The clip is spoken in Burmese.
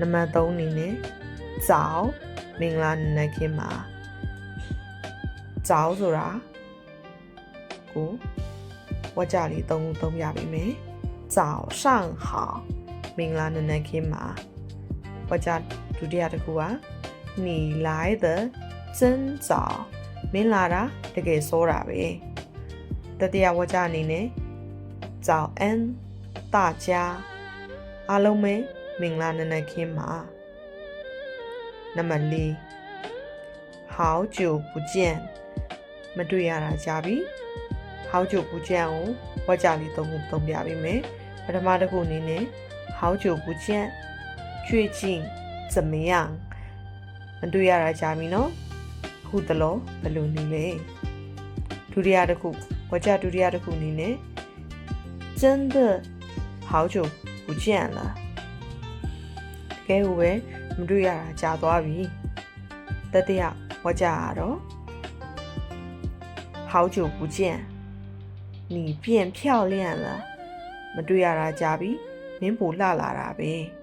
နံပါတ်3အနေနဲ့早မင်္ဂလာနံနက်ခင်းမှာ早ဆိုတာကိုဝါကြလေး3ခုသုံးပြပေးမယ်早上好မင်္ဂလာနံနက်ခင်းမှာဝါကြဒုတိယတစ်ခုက你来的真早မင်းလာတာတကယ်စောတာပဲတတိယဝါကြအနေနဲ့早安大家အားလုံးပဲမင်္ဂလာနံနက်ခင်းမှာနံပါတ်4好久不见မတွေ့ရတာကြာပြီ好久不见ကိုဝါကြလေး3ခုသုံးပြပေးမယ်ပထမတစ်ခုအနေနဲ့好久不见最近怎么样မတွေ့ရတာကြာပြီနော်အခုတလောဘယ်လိုနေလဲဒုတိယတစ်ခုဝါကြဒုတိယတစ်ခုအနေနဲ့真的好久不见了ကဲဟိုပဲမတွေ့ရတာကြာသွားပြီတတိယဝါကြကတော့好久不见你变漂亮了မတွေ့ရတာကြာပြီမင်းပိုလှလာတာပဲ